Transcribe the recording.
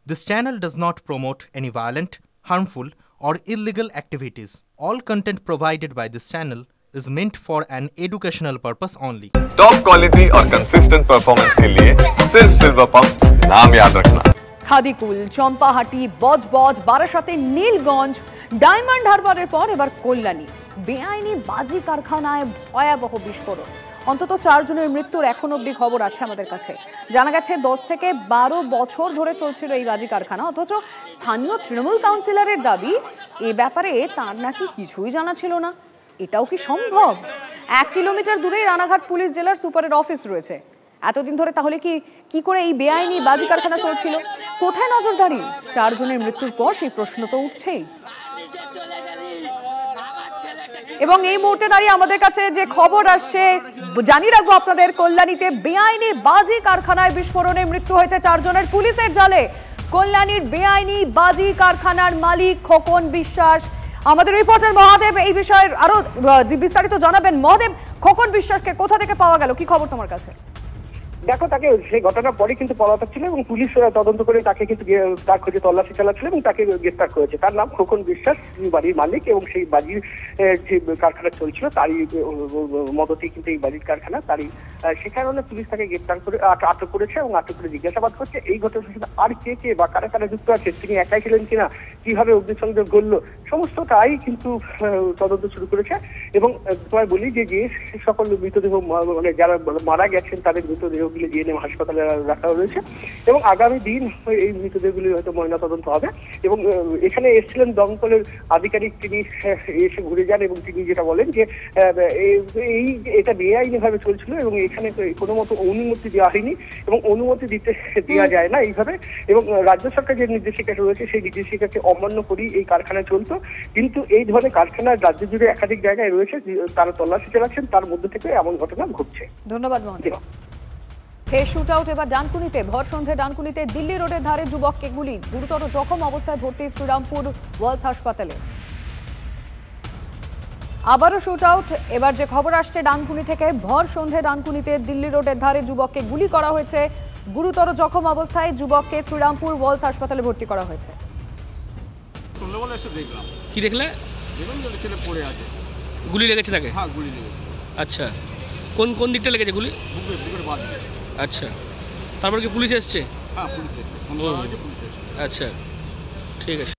This channel does not promote any violent, harmful, or illegal activities. All content provided by this channel is meant for an educational purpose only. Top quality और consistent performance के लिए सिर्फ silver pumps नाम याद रखना। খাদিকুল, চম্পাহাটি, বজবজ, বারাসাতে, Nilganj, diamond হারবারের পর এবার কল্যাণী। বেআইনি বাজি কারখানায় ভয়াবহ বিস্ফোরণ। অন্তত 4 জনের মৃত্যুর এখন অবধি খবর আছে আমাদের কাছে। জানা গেছে 10 থেকে 12 বছর ধরে চলছিল এই বাজি কারখানা, অথচ স্থানীয় তৃণমূল কাউন্সিলরের দাবি এ ব্যাপারে তার নাকি কিছুই জানা ছিল না। এটাও কি সম্ভব? 1 কিলোমিটার দূরেই রানাঘাট পুলিশ জেলার সুপারের অফিস রয়েছে। এতদিন ধরে তাহলে কি করে এই বেআইনি বাজি কারখানা চলছিল? কোথায় নজরদারি? 4 জনের মৃত্যুর পর সেই প্রশ্ন তো উঠছেই। এবং এই মুহূর্তে দাঁড়িয়ে আমাদের কাছে যে খবর আসছে জানিয়ে রাখবো আপনাদের, কল্যাণীতে বেআইনি বাজি কারখানায় বিস্ফোরণে মৃত্যু হয়েছে 4 জনের পুলিশের জালে। কল্যাণীর বেআইনি বাজি কারখানার মালিক খোকন বিশ্বাস। আমাদের রিপোর্টার মহাদেব এই বিষয়ে আরো বিস্তারিত জানাবেন। মহাদেব, খোকন বিশ্বাসকে কোথা থেকে পাওয়া গেল, কি খবর তোমার কাছে? দেখো, তাকে সেই ঘটনার পরে কিন্তু পলাতক ছিল এবং পুলিশ তদন্ত করে তাকে কিন্তু তার খোঁজে তল্লাশি চালাচ্ছিল এবং তাকে গ্রেফতার করেছে। তার নাম খোকন বিশ্বাস, বাড়ির মালিক, এবং সেই বাজির যে কারখানা চলছিল তারই মদতেই কিন্তু এই বাজির কারখানা, তারই সে কারণে পুলিশ তাকে গ্রেফতার করে আটক করেছে এবং আটক করে জিজ্ঞাসাবাদ করছে। এই ঘটনার সাথে আর কে বা কারা কারা যুক্ত আছে, তিনি একাই ছিলেন কিনা, কিভাবে অগ্নিসংযোগ করলো, সমস্তটাই কিন্তু তদন্ত শুরু করেছে। এবং তোমায় বলি যে সকল মৃতদেহ মানে যারা মারা গেছেন তাদের মৃতদেহগুলি জিএনএম হাসপাতালে রাখা রয়েছে এবং আগামী দিন এই মৃতদেহগুলি হয়তো ময়না তদন্ত হবে। এবং এখানে এসেছিলেন দমকলের আধিকারিক, তিনি এসে ঘুরে যান এবং তিনি যেটা বলেন যে এটা বেআইনি ভাবে চলছিল এবং এখানে কোনো মতো অনুমতি দেওয়া হয়নি এবং অনুমতি দেওয়া যায় না এইভাবে। এবং রাজ্য সরকার যে নির্দেশিকা রয়েছে সেই নির্দেশিকাকে অমান্য করেই এই কারখানা চলতো। কিন্তু এই ধরনের কারখানা রাজ্য জুড়ে একাধিক জায়গায় রয়েছে, তারা তল্লাশি চালাচ্ছেন, তার মধ্যে থেকে এমন ঘটনা ঘটছে। ধন্যবাদ মহাদেব। শুট আউট এবার ডানকুনিতে। ভর সন্ধ্যে ডানকুনিতে দিল্লি রোডের ধারে যুবককে গুলি, গুরুতর জখম অবস্থায় ভর্তি শ্রীরামপুর ওয়ালস হাসপাতালে। আবারও শুট আউট। এবার যে খবর আসছে ডানকুনি থেকে, ভর সন্ধ্যে ডানকুনিতে দিল্লি রোডের ধারে যুবককে গুলি করা হয়েছে, গুরুতর জখম অবস্থায় যুবককে শ্রীরামপুর ওয়ালস হাসপাতালে ভর্তি করা হয়েছে। কি দেখলে? গুলি লেগেছে তাকে? হ্যাঁ, গুলি লেগেছে। আচ্ছা, কোন দিকটা লেগেছে গুলি? আচ্ছা, তারপর কি পুলিশ এসছে? হ্যাঁ, পুলিশ এসছে। আচ্ছা, ঠিক আছে।